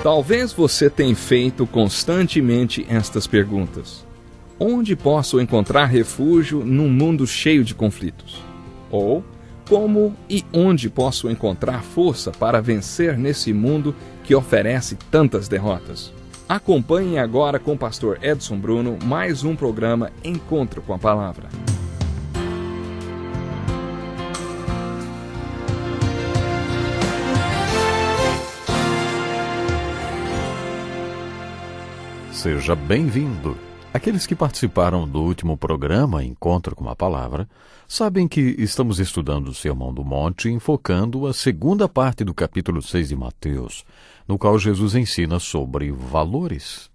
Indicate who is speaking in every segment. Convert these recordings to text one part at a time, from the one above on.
Speaker 1: Talvez você tenha feito constantemente estas perguntas. Onde posso encontrar refúgio num mundo cheio de conflitos? Ou, como e onde posso encontrar força para vencer nesse mundo que oferece tantas derrotas? Acompanhe agora com o pastor Edson Bruno mais um programa Encontro com a Palavra.
Speaker 2: Seja bem-vindo. Aqueles que participaram do último programa Encontro com a Palavra sabem que estamos estudando o Sermão do Monte, enfocando a segunda parte do capítulo 6 de Mateus, no qual Jesus ensina sobre valores.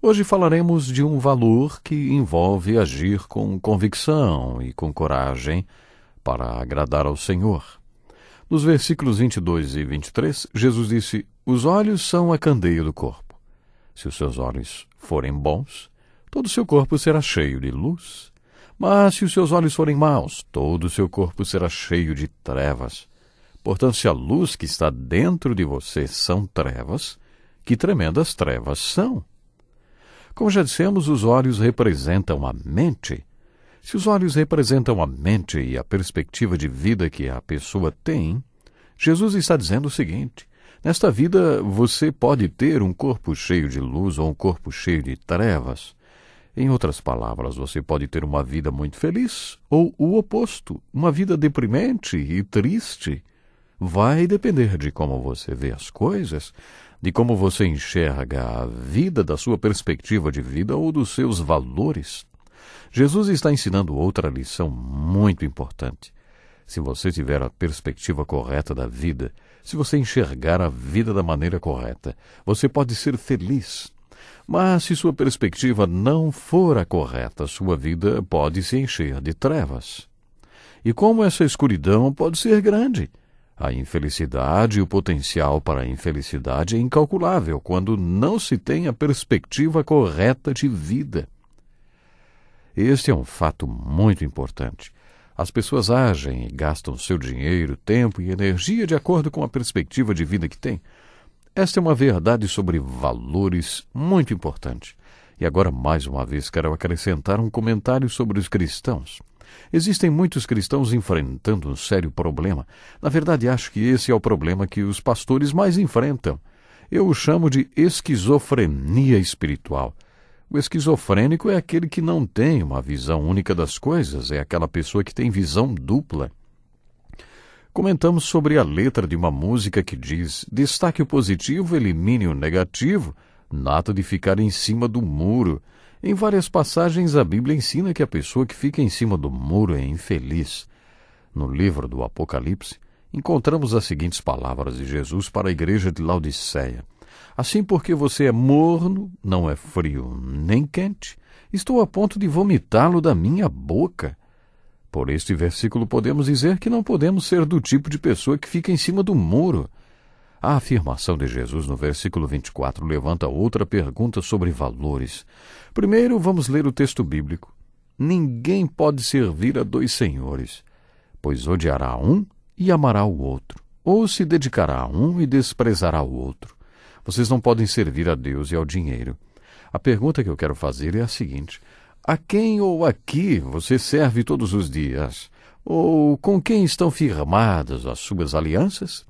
Speaker 2: Hoje falaremos de um valor que envolve agir com convicção e com coragem para agradar ao Senhor. Nos versículos 22 e 23, Jesus disse: "Os olhos são a candeia do corpo. Se os seus olhos forem bons, todo o seu corpo será cheio de luz. Mas se os seus olhos forem maus, todo o seu corpo será cheio de trevas. Portanto, se a luz que está dentro de você são trevas, que tremendas trevas são." Como já dissemos, os olhos representam a mente. Se os olhos representam a mente e a perspectiva de vida que a pessoa tem, Jesus está dizendo o seguinte: nesta vida você pode ter um corpo cheio de luz ou um corpo cheio de trevas. Em outras palavras, você pode ter uma vida muito feliz ou o oposto, uma vida deprimente e triste. Vai depender de como você vê as coisas, de como você enxerga a vida, da sua perspectiva de vida ou dos seus valores. Jesus está ensinando outra lição muito importante. Se você tiver a perspectiva correta da vida, se você enxergar a vida da maneira correta, você pode ser feliz. Mas se sua perspectiva não for a correta, sua vida pode se encher de trevas. E como essa escuridão pode ser grande? A infelicidade e o potencial para a infelicidade é incalculável quando não se tem a perspectiva correta de vida. Este é um fato muito importante. As pessoas agem e gastam seu dinheiro, tempo e energia de acordo com a perspectiva de vida que têm. Esta é uma verdade sobre valores muito importante. E agora, mais uma vez, quero acrescentar um comentário sobre os cristãos. Existem muitos cristãos enfrentando um sério problema. Na verdade, acho que esse é o problema que os pastores mais enfrentam. Eu o chamo de esquizofrenia espiritual. O esquizofrênico é aquele que não tem uma visão única das coisas, é aquela pessoa que tem visão dupla. Comentamos sobre a letra de uma música que diz: "Destaque o positivo, elimine o negativo, nada de ficar em cima do muro." Em várias passagens a Bíblia ensina que a pessoa que fica em cima do muro é infeliz. No livro do Apocalipse, encontramos as seguintes palavras de Jesus para a igreja de Laodiceia: "Assim, porque você é morno, não é frio nem quente, estou a ponto de vomitá-lo da minha boca." Por este versículo podemos dizer que não podemos ser do tipo de pessoa que fica em cima do muro. A afirmação de Jesus no versículo 24 levanta outra pergunta sobre valores. Primeiro, vamos ler o texto bíblico. Ninguém pode servir a dois senhores, pois odiará um e amará o outro, ou se dedicará a um e desprezará o outro. Vocês não podem servir a Deus e ao dinheiro. A pergunta que eu quero fazer é a seguinte: a quem ou a que você serve todos os dias? Ou com quem estão firmadas as suas alianças?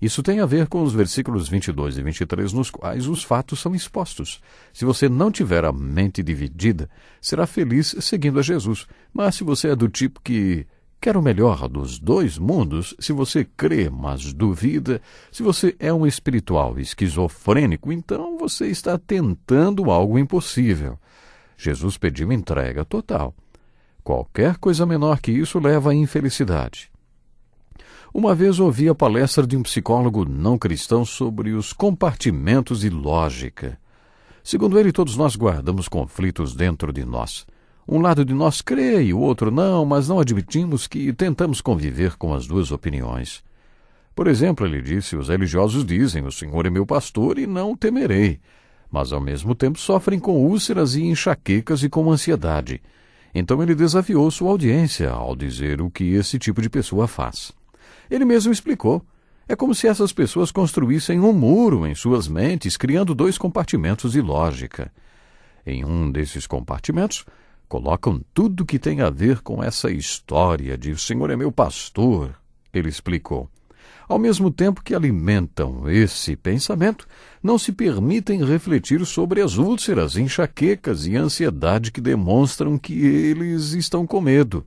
Speaker 2: Isso tem a ver com os versículos 22 e 23, nos quais os fatos são expostos. Se você não tiver a mente dividida, será feliz seguindo a Jesus. Mas se você é do tipo que quer o melhor dos dois mundos, se você crê, mas duvida, se você é um espiritual esquizofrênico, então você está tentando algo impossível. Jesus pediu entrega total. Qualquer coisa menor que isso leva à infelicidade. Uma vez ouvi a palestra de um psicólogo não cristão sobre os compartimentos de lógica. Segundo ele, todos nós guardamos conflitos dentro de nós. Um lado de nós crê e o outro não, mas não admitimos que tentamos conviver com as duas opiniões. Por exemplo, ele disse: os religiosos dizem, "O Senhor é meu pastor e não temerei", mas ao mesmo tempo sofrem com úlceras e enxaquecas e com ansiedade. Então ele desafiou sua audiência ao dizer o que esse tipo de pessoa faz. Ele mesmo explicou: É como se essas pessoas construíssem um muro em suas mentes, criando 2 compartimentos de lógica. Em um desses compartimentos, colocam tudo que tem a ver com essa história de "o Senhor é meu pastor", ele explicou. Ao mesmo tempo que alimentam esse pensamento, não se permitem refletir sobre as úlceras, enxaquecas e ansiedade que demonstram que eles estão com medo.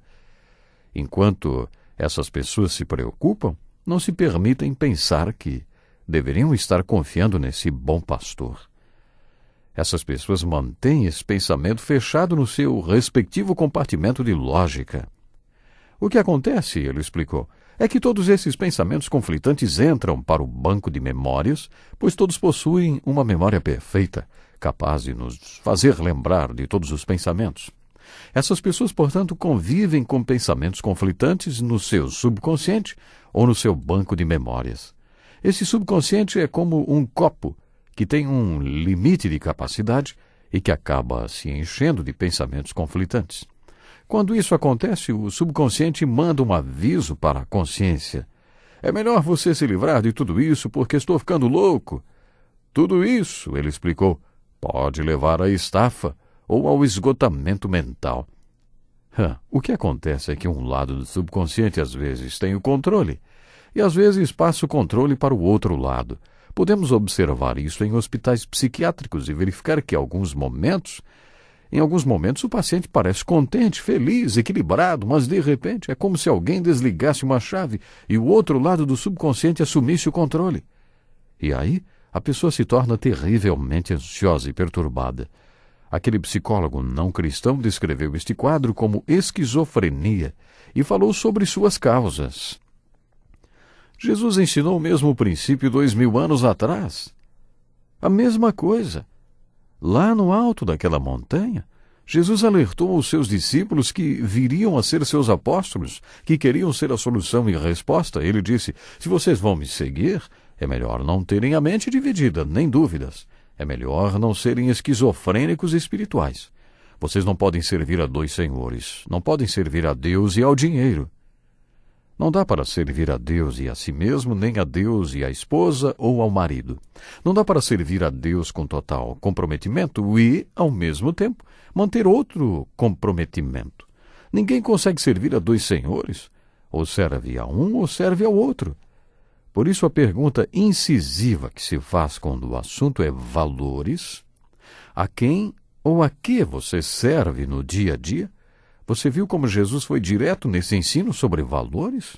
Speaker 2: Enquanto essas pessoas se preocupam, não se permitem pensar que deveriam estar confiando nesse bom pastor. Essas pessoas mantêm esse pensamento fechado no seu respectivo compartimento de lógica. O que acontece, ele explicou, é que todos esses pensamentos conflitantes entram para o banco de memórias, pois todos possuem uma memória perfeita, capaz de nos fazer lembrar de todos os pensamentos. Essas pessoas, portanto, convivem com pensamentos conflitantes no seu subconsciente ou no seu banco de memórias. Esse subconsciente é como um copo que tem um limite de capacidade e que acaba se enchendo de pensamentos conflitantes. Quando isso acontece, o subconsciente manda um aviso para a consciência. É melhor você se livrar de tudo isso porque estou ficando louco. Tudo isso, ele explicou, pode levar à estafa ou ao esgotamento mental. O que acontece é que um lado do subconsciente às vezes tem o controle e às vezes passa o controle para o outro lado. Podemos observar isso em hospitais psiquiátricos e verificar que em alguns momentos o paciente parece contente, feliz, equilibrado, mas de repente é como se alguém desligasse uma chave e o outro lado do subconsciente assumisse o controle. E aí a pessoa se torna terrivelmente ansiosa e perturbada. Aquele psicólogo não cristão descreveu este quadro como esquizofrenia e falou sobre suas causas. Jesus ensinou o mesmo princípio 2000 anos atrás. A mesma coisa. Lá no alto daquela montanha, Jesus alertou os seus discípulos que viriam a ser seus apóstolos, que queriam ser a solução e a resposta. Ele disse, se vocês vão me seguir, é melhor não terem a mente dividida, nem dúvidas. É melhor não serem esquizofrênicos espirituais. Vocês não podem servir a 2 senhores. Não podem servir a Deus e ao dinheiro. Não dá para servir a Deus e a si mesmo, nem a Deus e à esposa ou ao marido. Não dá para servir a Deus com total comprometimento e, ao mesmo tempo, manter outro comprometimento. Ninguém consegue servir a 2 senhores. Ou serve a um ou serve ao outro. Por isso a pergunta incisiva que se faz quando o assunto é valores, a quem ou a que você serve no dia a dia? Você viu como Jesus foi direto nesse ensino sobre valores?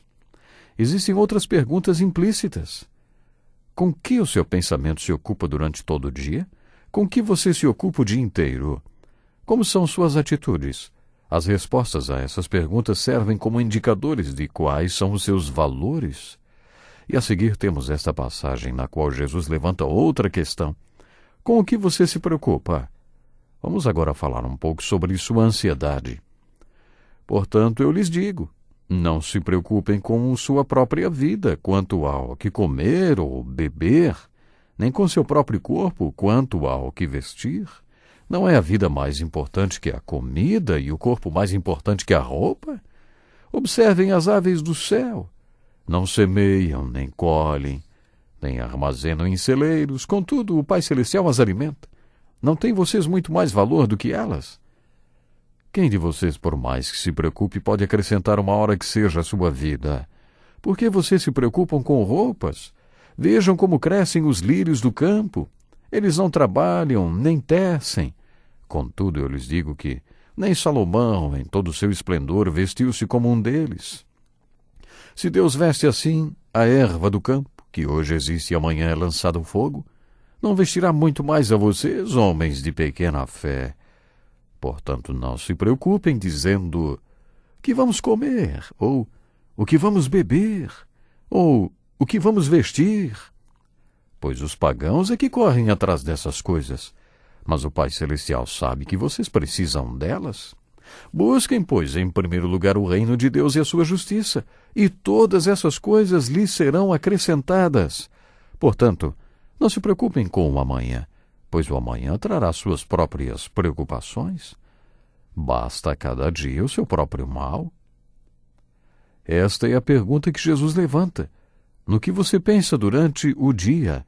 Speaker 2: Existem outras perguntas implícitas. Com que o seu pensamento se ocupa durante todo o dia? Com que você se ocupa o dia inteiro? Como são suas atitudes? As respostas a essas perguntas servem como indicadores de quais são os seus valores. E a seguir temos esta passagem na qual Jesus levanta outra questão. Com o que você se preocupa? Vamos agora falar um pouco sobre sua ansiedade. Portanto, eu lhes digo, não se preocupem com sua própria vida, quanto ao que comer ou beber, nem com seu próprio corpo, quanto ao que vestir. Não é a vida mais importante que a comida e o corpo mais importante que a roupa? Observem as aves do céu. Não semeiam, nem colhem, nem armazenam em celeiros. Contudo, o Pai Celestial as alimenta. Não têm vocês muito mais valor do que elas? Quem de vocês, por mais que se preocupe, pode acrescentar uma hora que seja à sua vida? Por que vocês se preocupam com roupas? Vejam como crescem os lírios do campo. Eles não trabalham, nem tecem. Contudo, eu lhes digo que nem Salomão, em todo o seu esplendor, vestiu-se como um deles. Se Deus veste assim a erva do campo, que hoje existe e amanhã é lançada ao fogo, não vestirá muito mais a vocês, homens de pequena fé. Portanto, não se preocupem dizendo o que vamos comer, ou o que vamos beber, ou o que vamos vestir. Pois os pagãos é que correm atrás dessas coisas, mas o Pai Celestial sabe que vocês precisam delas. Busquem, pois, em primeiro lugar o reino de Deus e a sua justiça, e todas essas coisas lhes serão acrescentadas. Portanto, não se preocupem com o amanhã, pois o amanhã trará suas próprias preocupações. Basta a cada dia o seu próprio mal. Esta é a pergunta que Jesus levanta. no que você pensa durante o dia.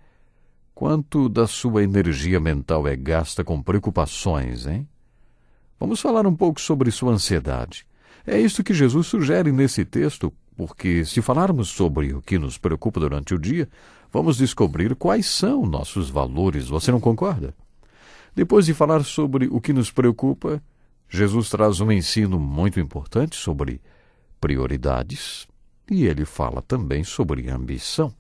Speaker 2: Quanto da sua energia mental é gasta com preocupações, hein? Vamos falar um pouco sobre sua ansiedade. É isso que Jesus sugere nesse texto, porque se falarmos sobre o que nos preocupa durante o dia, vamos descobrir quais são nossos valores. Você não concorda? Depois de falar sobre o que nos preocupa, Jesus traz um ensino muito importante sobre prioridades e ele fala também sobre ambição.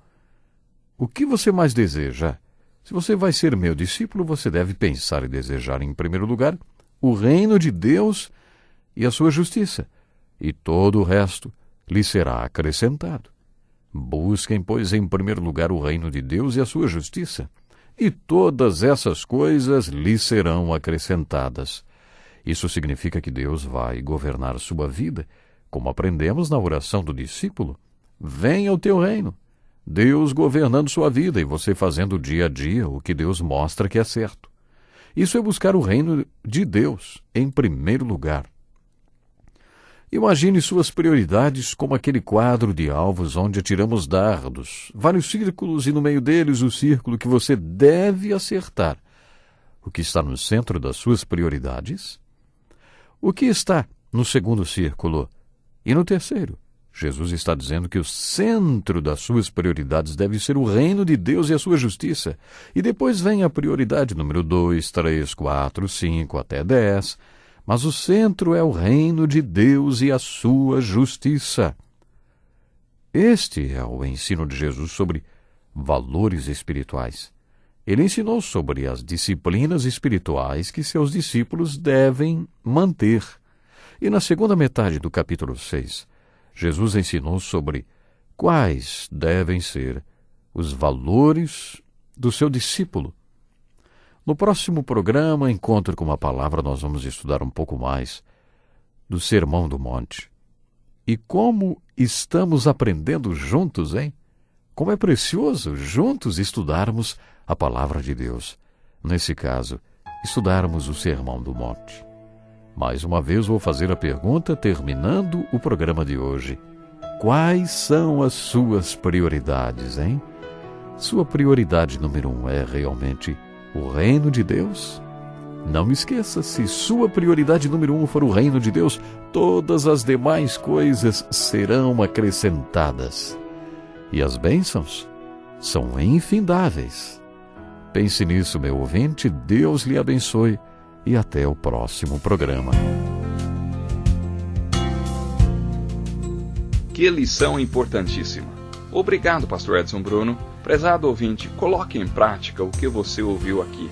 Speaker 2: O que você mais deseja? Se você vai ser meu discípulo, você deve pensar e desejar, em primeiro lugar, o reino de Deus e a sua justiça, e todo o resto lhe será acrescentado. Busquem, pois, em primeiro lugar o reino de Deus e a sua justiça, e todas essas coisas lhe serão acrescentadas. Isso significa que Deus vai governar sua vida, como aprendemos na oração do discípulo. Venha o teu reino. Deus governando sua vida e você fazendo dia a dia o que Deus mostra que é certo. Isso é buscar o reino de Deus em primeiro lugar. Imagine suas prioridades como aquele quadro de alvos onde atiramos dardos, vários círculos e no meio deles o círculo que você deve acertar. O que está no centro das suas prioridades? O que está no segundo círculo? E no terceiro? Jesus está dizendo que o centro das suas prioridades deve ser o reino de Deus e a sua justiça. E depois vem a prioridade número 2, 3, 4, 5, até 10. Mas o centro é o reino de Deus e a sua justiça. Este é o ensino de Jesus sobre valores espirituais. Ele ensinou sobre as disciplinas espirituais que seus discípulos devem manter. E na segunda metade do capítulo 6, Jesus ensinou sobre quais devem ser os valores do seu discípulo. No próximo programa, Encontro com uma Palavra, nós vamos estudar um pouco mais do Sermão do Monte. E como estamos aprendendo juntos, hein? Como é precioso juntos estudarmos a Palavra de Deus. Nesse caso, estudarmos o Sermão do Monte. Mais uma vez vou fazer a pergunta, terminando o programa de hoje. Quais são as suas prioridades, hein? Sua prioridade número 1 é realmente o reino de Deus? Não me esqueça, se sua prioridade número 1 for o reino de Deus, todas as demais coisas serão acrescentadas. E as bênçãos são infindáveis. Pense nisso, meu ouvinte, Deus lhe abençoe e até o próximo programa.
Speaker 1: Que lição importantíssima. Obrigado, Pastor Edson Bruno. Prezado ouvinte, coloque em prática o que você ouviu aqui.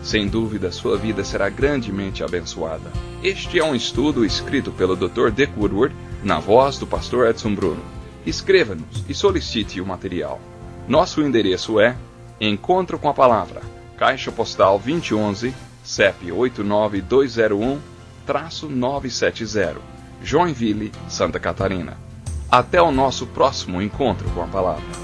Speaker 1: Sem dúvida, sua vida será grandemente abençoada. Este é um estudo escrito pelo Dr. Dick Woodward, na voz do Pastor Edson Bruno. Escreva-nos e solicite o material. Nosso endereço é Encontro com a Palavra, Caixa Postal 2011, CEP 89201-970, Joinville, Santa Catarina. Até o nosso próximo Encontro com a Palavra.